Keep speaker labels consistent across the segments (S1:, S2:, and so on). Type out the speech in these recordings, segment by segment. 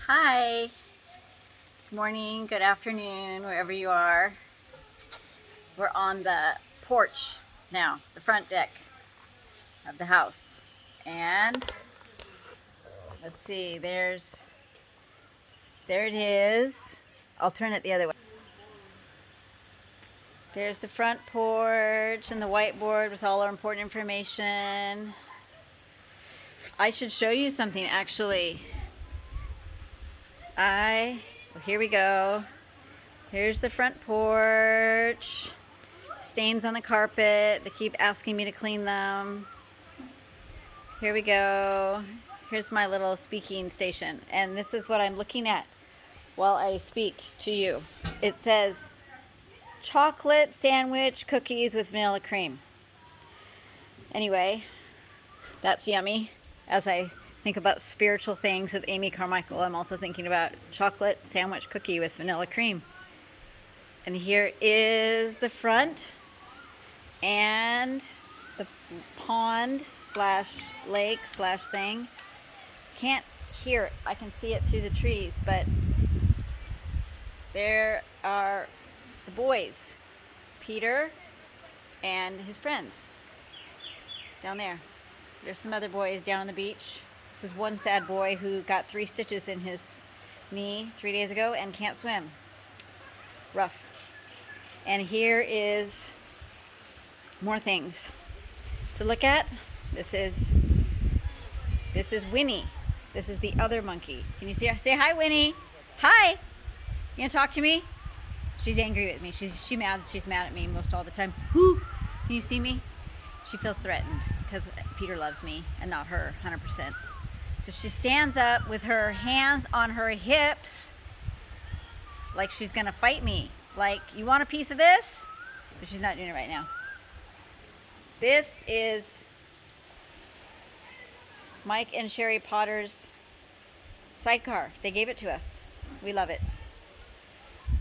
S1: Hi. Good morning, good afternoon, wherever you are. We're on the porch now, the front deck of the house. And let's see, there it is. I'll turn it the other way. There's the front porch and the whiteboard with all our important information. I should show you something actually. Well, here we go. Here's the front porch. Stains on the carpet. They keep asking me to clean them. Here we go. Here's my little speaking station. And this is what I'm looking at while I speak to you. It says chocolate sandwich cookies with vanilla cream. Anyway, that's yummy. As I think about spiritual things with Amy Carmichael, I'm also thinking about chocolate sandwich cookie with vanilla cream. And here is the front and the pond slash lake slash thing. Can't hear it. I can see it through the trees, but there are the boys, Peter and his friends down there. There's some other boys down on the beach. This is one sad boy who got 3 stitches in his knee 3 days ago and can't swim. Rough. And here is more things to look at. This is Winnie. This is the other monkey. Can you see her? Say hi, Winnie. Hi. You gonna talk to me? She's angry with me. She's mad at me most all the time. Whoo! Can you see me? She feels threatened because Peter loves me and not her, 100%. So she stands up with her hands on her hips like she's gonna fight me. Like, you want a piece of this? But she's not doing it right now. This is Mike and Sherry Potter's sidecar. They gave it to us. We love it.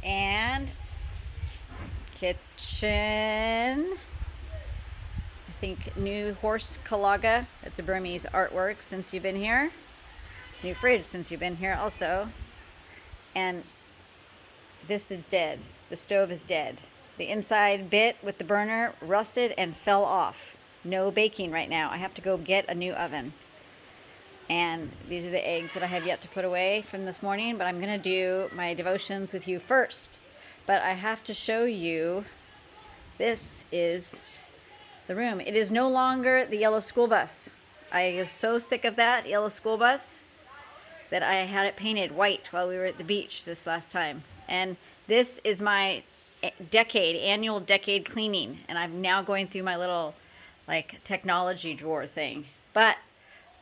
S1: And kitchen. I think new horse Kalaga. It's a Burmese artwork since you've been here. New fridge since you've been here also. And this is dead. The stove is dead. The inside bit with the burner rusted and fell off. No baking right now. I have to go get a new oven. And these are the eggs that I have yet to put away from this morning, but I'm going to do my devotions with you first. But I have to show you, this is the room. It is no longer the yellow school bus. I was so sick of that yellow school bus that I had it painted white while we were at the beach this last time. And this is my annual decade cleaning, and I'm now going through my little technology drawer thing. But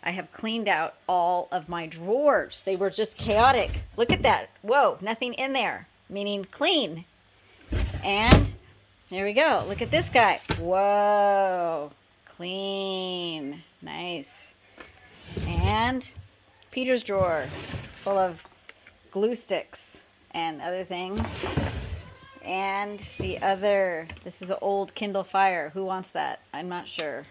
S1: I have cleaned out all of my drawers. They were just chaotic. Look at that. Whoa, nothing in there, meaning clean. And there we go. Look at this guy. Whoa, clean. Nice. And Peter's drawer full of glue sticks and other things. And this is an old Kindle Fire. Who wants that? I'm not sure.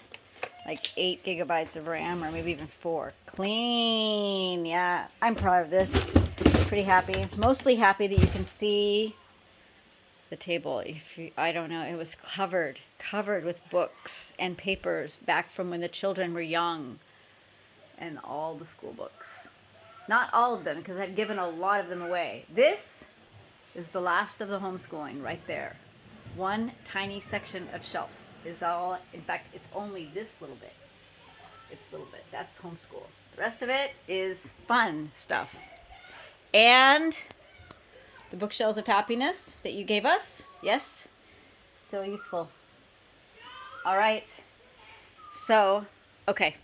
S1: Like 8 gigabytes of RAM, or maybe even 4. Clean. Yeah, I'm proud of this. Pretty happy. Mostly happy that you can see the table. I don't know, it was covered with books and papers back from when the children were young, and all the school books. Not all of them, because I've given a lot of them away. This is the last of the homeschooling right there. One tiny section of shelf is all. In fact, it's only this little bit. That's homeschool. The rest of it is fun stuff. And the bookshelves of happiness that you gave us. Yes, still useful. All right. So, okay.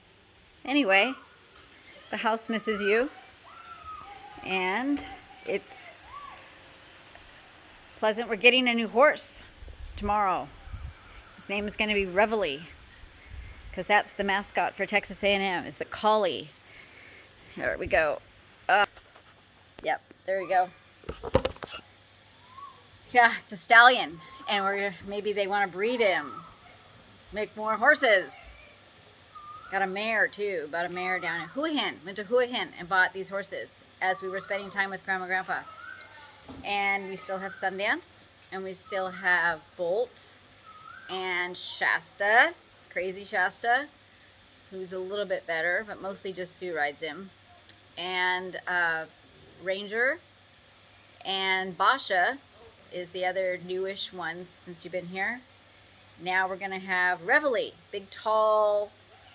S1: Anyway, the house misses you. And it's pleasant. We're getting a new horse tomorrow. His name is going to be Reveille, because that's the mascot for Texas A&M. It's the collie. There we go. Yep, there we go. Yeah, it's a stallion, and maybe they want to breed him, make more horses. Got a mare too. Bought a mare down in Hua Hin. Went to Hua Hin and bought these horses as we were spending time with Grandma and Grandpa. And we still have Sundance, and we still have Bolt and Shasta, Crazy Shasta, who's a little bit better, but mostly just Sue rides him, and Ranger, and Basha is the other newish one since you've been here. Now we're gonna have Reveille, big tall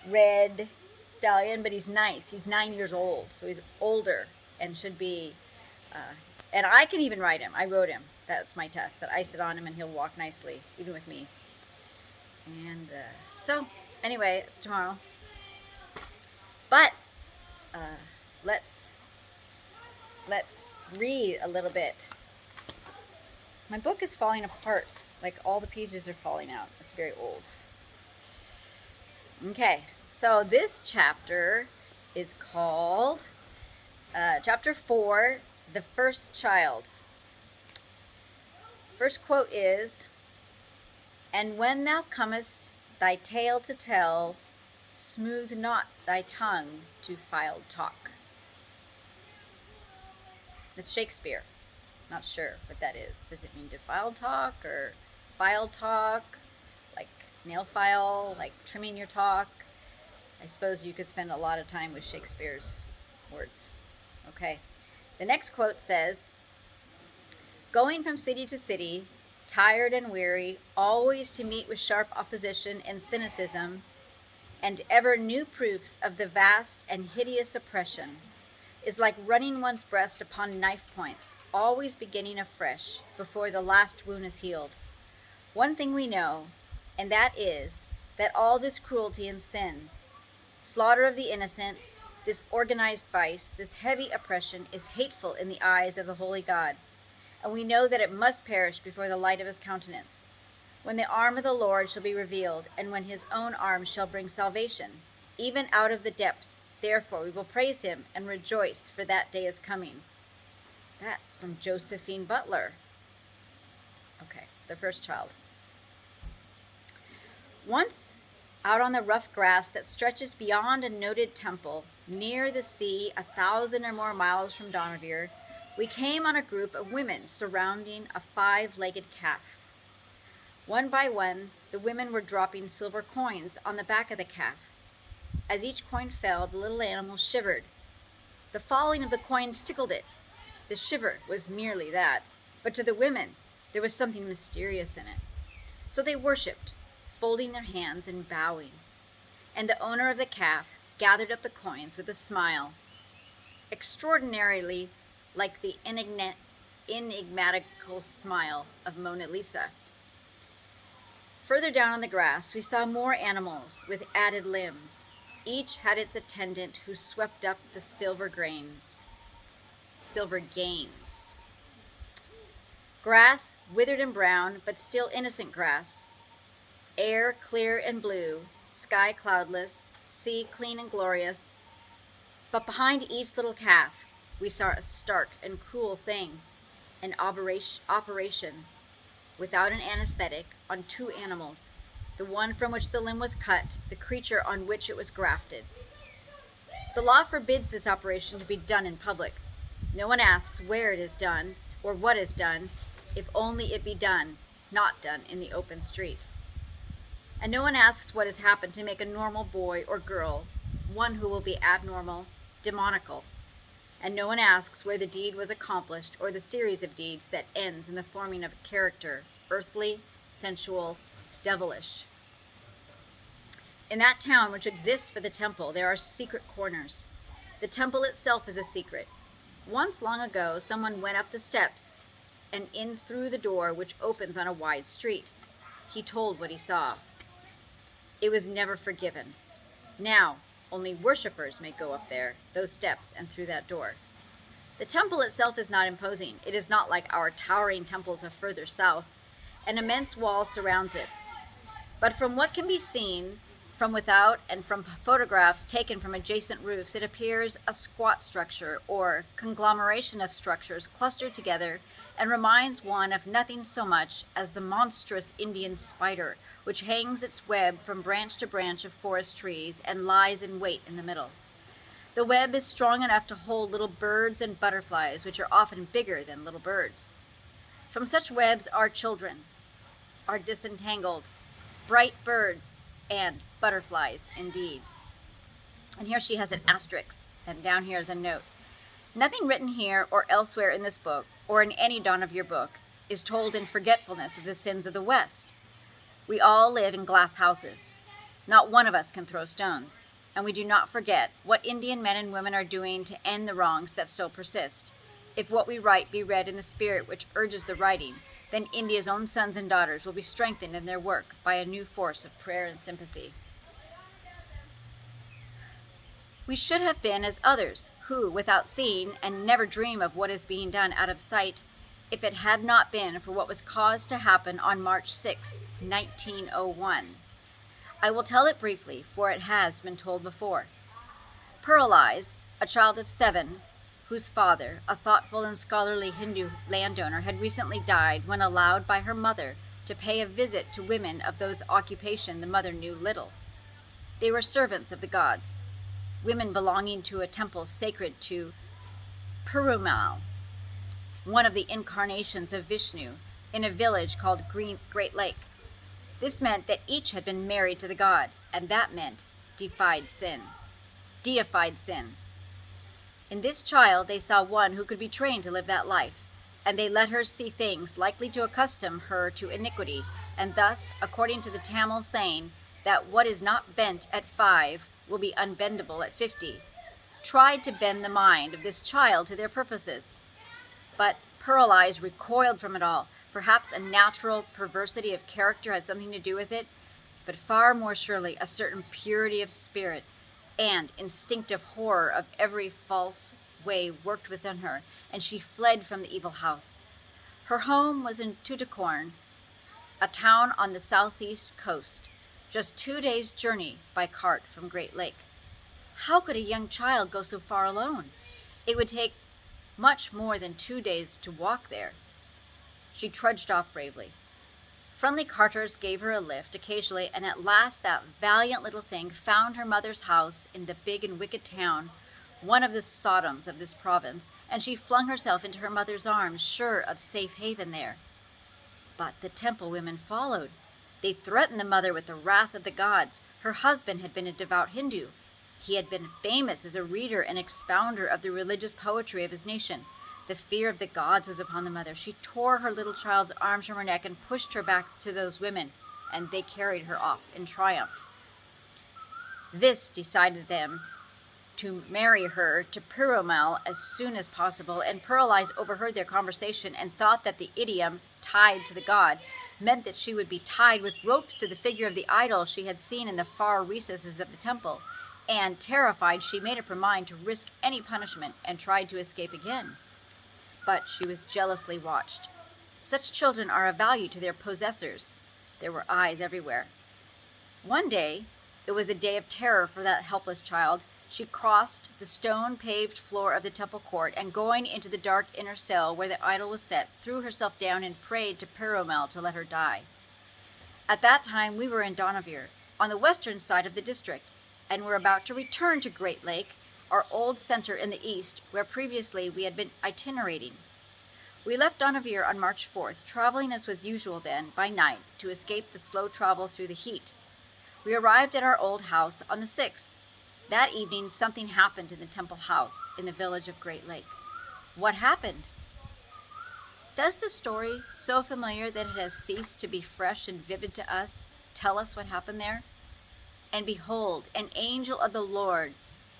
S1: red stallion, but he's nice. He's 9 years old, so he's older and should be, and I can even ride him. I rode him. That's my test, that I sit on him and he'll walk nicely, even with me. And so anyway, it's tomorrow. But let's read a little bit. My book is falling apart. Like all the pages are falling out. It's very old. Okay, so this chapter is called chapter 4, The First Child. First quote is, "And when thou comest thy tale to tell, smooth not thy tongue to filed talk." It's Shakespeare. Not sure what that is. Does it mean defiled talk or file talk? Like nail file, like trimming your talk? I suppose you could spend a lot of time with Shakespeare's words. Okay. The next quote says, "Going from city to city, tired and weary, always to meet with sharp opposition and cynicism, and ever new proofs of the vast and hideous oppression, is like running one's breast upon knife points, always beginning afresh before the last wound is healed. One thing we know, and that is that all this cruelty and sin, slaughter of the innocents, this organized vice, this heavy oppression is hateful in the eyes of the holy God, and we know that it must perish before the light of his countenance, when the arm of the Lord shall be revealed, and when his own arm shall bring salvation, even out of the depths. Therefore we will praise him and rejoice, for that day is coming." That's from Josephine Butler. Okay, The First Child. "Once, out on the rough grass that stretches beyond a noted temple, near the sea, 1,000 or more miles from Dohnavur, we came on a group of women surrounding a 5-legged calf. One by one, the women were dropping silver coins on the back of the calf. As each coin fell, the little animal shivered. The falling of the coins tickled it. The shiver was merely that, but to the women there was something mysterious in it. So they worshipped, folding their hands and bowing. And the owner of the calf gathered up the coins with a smile, extraordinarily like the enigmatical smile of Mona Lisa. Further down on the grass, we saw more animals with added limbs. Each had its attendant who swept up the silver gains. Grass, withered and brown, but still innocent grass. Air clear and blue, sky cloudless, sea clean and glorious. But behind each little calf, we saw a stark and cruel thing, an operation without an anesthetic on 2 animals, the one from which the limb was cut, the creature on which it was grafted. The law forbids this operation to be done in public. No one asks where it is done or what is done, if only it be done, not done in the open street. And no one asks what has happened to make a normal boy or girl one who will be abnormal, demonical. And no one asks where the deed was accomplished or the series of deeds that ends in the forming of a character, earthly, sensual, devilish. In that town which exists for the temple, there are secret corners. The temple itself is a secret. Once long ago, someone went up the steps and in through the door which opens on a wide street. He told what he saw. It was never forgiven. Now, only worshippers may go up there, those steps, and through that door. The temple itself is not imposing. It is not like our towering temples of further south. An immense wall surrounds it. But from what can be seen From without and from photographs taken from adjacent roofs, it appears a squat structure or conglomeration of structures clustered together, and reminds one of nothing so much as the monstrous Indian spider, which hangs its web from branch to branch of forest trees and lies in wait in the middle. The web is strong enough to hold little birds and butterflies, which are often bigger than little birds. From such webs our children are disentangled, bright birds and butterflies indeed. And here she has an asterisk, and down here is a note. Nothing written here or elsewhere in this book, or in any Dohnavur book, is told in forgetfulness of the sins of the West. We all live in glass houses. Not one of us can throw stones, and we do not forget what Indian men and women are doing to end the wrongs that still persist. If what we write be read in the spirit which urges the writing, then India's own sons and daughters will be strengthened in their work by a new force of prayer and sympathy. We should have been as others, who, without seeing, and never dream of what is being done out of sight, if it had not been for what was caused to happen on March 6, 1901. I will tell it briefly, for it has been told before. Pearl Eyes, a child of 7, whose father, a thoughtful and scholarly Hindu landowner, had recently died when allowed by her mother to pay a visit to women of whose occupation the mother knew little. They were servants of the gods, women belonging to a temple sacred to Perumal, one of the incarnations of Vishnu, in a village called Great Lake. This meant that each had been married to the god, and that meant deified sin. In this child they saw one who could be trained to live that life, and they let her see things likely to accustom her to iniquity, and thus, according to the Tamil saying, that what is not bent at 5 will be unbendable at 50, tried to bend the mind of this child to their purposes. But Pearl Eyes recoiled from it all. Perhaps a natural perversity of character had something to do with it, but far more surely a certain purity of spirit and instinctive horror of every false way worked within her, and she fled from the evil house. Her home was in Tuticorin, a town on the southeast coast, just 2 days' journey by cart from Great Lake. How could a young child go so far alone? It would take much more than 2 days to walk there. She trudged off bravely. Friendly carters gave her a lift occasionally, and at last that valiant little thing found her mother's house in the big and wicked town, one of the Sodoms of this province, and she flung herself into her mother's arms, sure of safe haven there. But the temple women followed. They threatened the mother with the wrath of the gods. Her husband had been a devout Hindu. He had been famous as a reader and expounder of the religious poetry of his nation. The fear of the gods was upon the mother. She tore her little child's arms from her neck and pushed her back to those women, and they carried her off in triumph. This decided them to marry her to Perumal as soon as possible, and Pearl Eyes overheard their conversation and thought that the idiom, tied to the god, meant that she would be tied with ropes to the figure of the idol she had seen in the far recesses of the temple, and, terrified, she made up her mind to risk any punishment and tried to escape again. But she was jealously watched. Such children are of value to their possessors. There were eyes everywhere. One day, it was a day of terror for that helpless child, she crossed the stone-paved floor of the temple court, and going into the dark inner cell where the idol was set, threw herself down and prayed to Perumal to let her die. At that time we were in Dohnavur, on the western side of the district, and were about to return to Great Lake, our old center in the east, where previously we had been itinerating. We left Dohnavur on March 4th, traveling as was usual then, by night, to escape the slow travel through the heat. We arrived at our old house on the 6th. That evening something happened in the temple house in the village of Great Lake. What happened? Does the story, so familiar that it has ceased to be fresh and vivid to us, tell us what happened there? And behold, an angel of the Lord,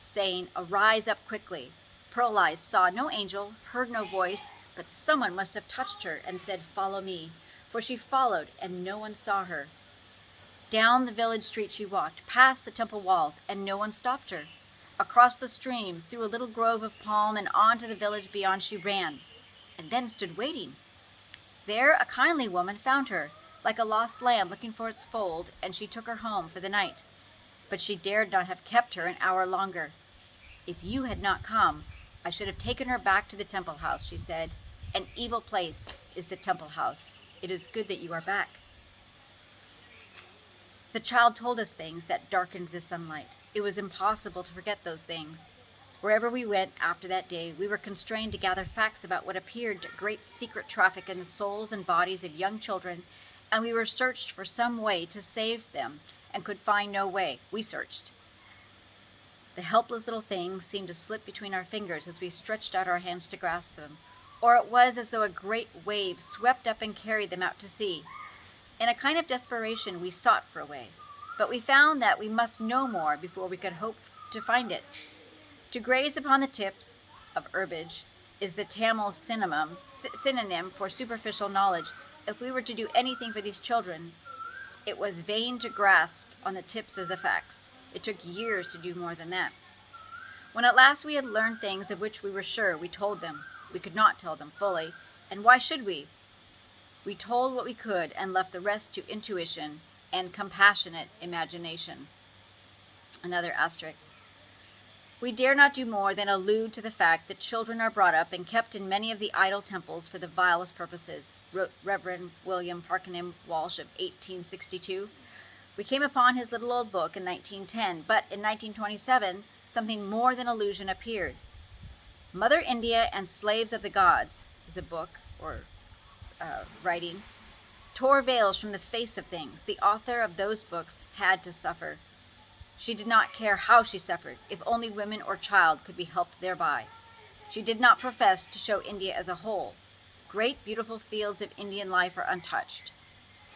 S1: saying, "Arise up quickly." Pearl Eyes saw no angel, heard no voice, but someone must have touched her and said, "Follow me," for she followed, and no one saw her. Down the village street she walked, past the temple walls, and no one stopped her. Across the stream, through a little grove of palm, and on to the village beyond she ran, and then stood waiting. There a kindly woman found her, like a lost lamb looking for its fold, and she took her home for the night. but she dared not have kept her an hour longer. "If you had not come, I should have taken her back to the temple house," she said. "An evil place is the temple house. It is good that you are back." The child told us things that darkened the sunlight. It was impossible to forget those things. Wherever we went after that day, we were constrained to gather facts about what appeared great secret traffic in the souls and bodies of young children, and we were searched for some way to save them and could find no way. We searched. The helpless little things seemed to slip between our fingers as we stretched out our hands to grasp them, or it was as though a great wave swept up and carried them out to sea. In a kind of desperation, we sought for a way, but we found that we must know more before we could hope to find it. To graze upon the tips of herbage is the Tamil synonym for superficial knowledge. If we were to do anything for these children, it was vain to grasp on the tips of the facts. It took years to do more than that. When at last we had learned things of which we were sure, we told them. We could not tell them fully, and why should we? We told what we could and left the rest to intuition and compassionate imagination. Another asterisk. We dare not do more than allude to the fact that children are brought up and kept in many of the idol temples for the vilest purposes, wrote Reverend William Parkinson Walsh of 1862. We came upon his little old book in 1910, but in 1927, something more than illusion appeared. Mother India and Slaves of the Gods is a book, or writing, tore veils from the face of things. The author of those books had to suffer. She did not care how she suffered, if only women or child could be helped thereby. She did not profess to show India as a whole. Great, beautiful fields of Indian life are untouched.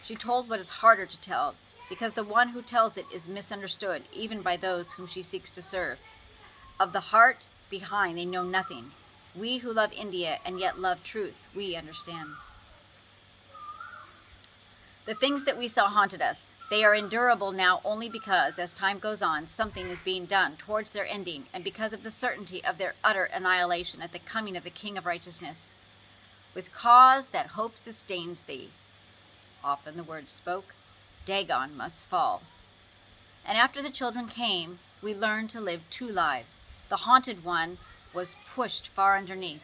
S1: She told what is harder to tell, because the one who tells it is misunderstood even by those whom she seeks to serve. Of the heart behind they know nothing. We who love India and yet love truth, we understand. The things that we saw haunted us. They are endurable now only because, as time goes on, something is being done towards their ending, and because of the certainty of their utter annihilation at the coming of the King of Righteousness. With cause that hope sustains thee, often the word spoke, Dagon must fall. And after the children came, we learned to live two lives. The haunted one was pushed far underneath.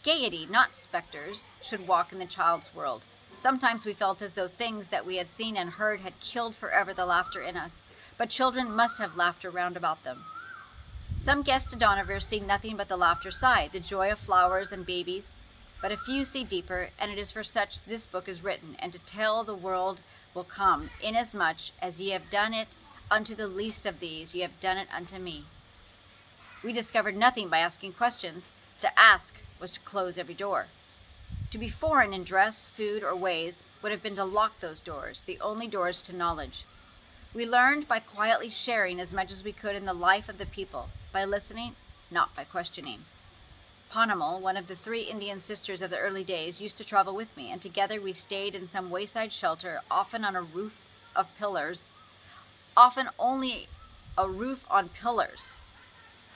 S1: Gaiety, not specters, should walk in the child's world. Sometimes we felt as though things that we had seen and heard had killed forever the laughter in us, but children must have laughter round about them. Some guests to Dohnavur see nothing but the laughter side, the joy of flowers and babies, but a few see deeper, and it is for such this book is written, and to tell the world will come, inasmuch as ye have done it unto the least of these, ye have done it unto me. We discovered nothing by asking questions. To ask was to close every door. To be foreign in dress, food, or ways would have been to lock those doors, the only doors to knowledge. We learned by quietly sharing as much as we could in the life of the people, by listening, not by questioning. Panamal, one of the 3 Indian sisters of the early days, used to travel with me, and together we stayed in some wayside shelter, often on a roof of pillars, often only a roof on pillars,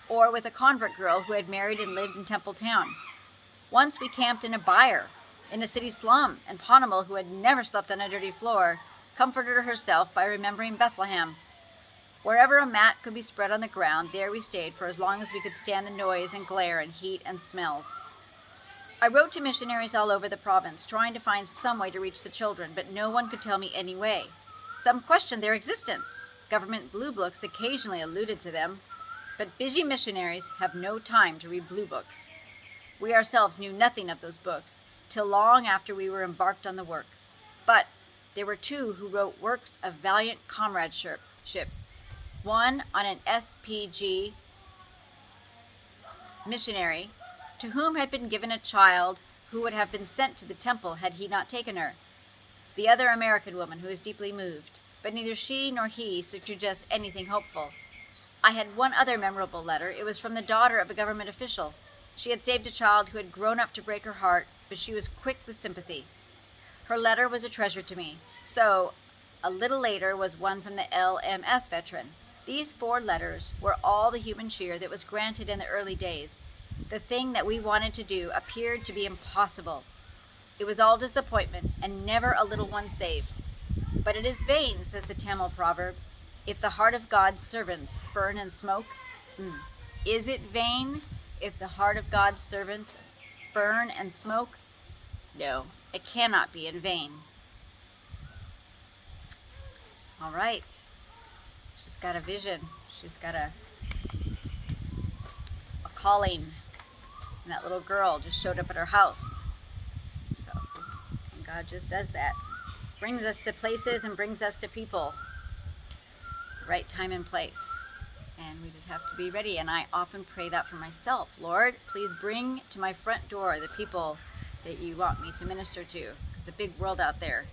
S1: or with a convert girl who had married and lived in Temple Town. Once we camped in a byre, in a city slum, and Panamal, who had never slept on a dirty floor, comforted herself by remembering Bethlehem. Wherever a mat could be spread on the ground, there we stayed for as long as we could stand the noise and glare and heat and smells. I wrote to missionaries all over the province, trying to find some way to reach the children, but no one could tell me any way. Some questioned their existence. Government blue books occasionally alluded to them, but busy missionaries have no time to read blue books. We ourselves knew nothing of those books till long after we were embarked on the work. But there were 2 who wrote works of valiant comradeship, one on an SPG missionary to whom had been given a child who would have been sent to the temple had he not taken her. The other American woman who was deeply moved, but neither she nor he suggests anything hopeful. I had one other memorable letter. It was from the daughter of a government official. She had saved a child who had grown up to break her heart, but she was quick with sympathy. Her letter was a treasure to me. So, a little later was one from the LMS veteran. These 4 letters were all the human cheer that was granted in the early days. The thing that we wanted to do appeared to be impossible. It was all disappointment, and never a little one saved. But it is vain, says the Tamil proverb, if the heart of God's servants burn and smoke? Is it vain if the heart of God's servants burn and smoke? No, it cannot be in vain. All right. She's got a vision. She's got a calling. And that little girl just showed up at her house. So, and God just does that. Brings us to places and brings us to people. The right time and place. And we just have to be ready. And I often pray that for myself. Lord, please bring to my front door the people that you want me to minister to. It's a big world out there.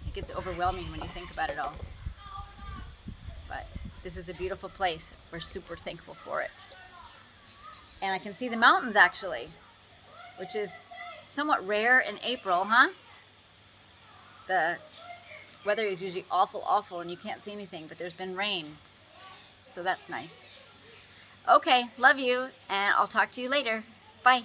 S1: It gets overwhelming when you think about it all. But this is a beautiful place. We're super thankful for it. And I can see the mountains actually, which is somewhat rare in April, huh? The weather is usually awful, and you can't see anything, but there's been rain. So that's nice. Okay, love you, and I'll talk to you later. Bye.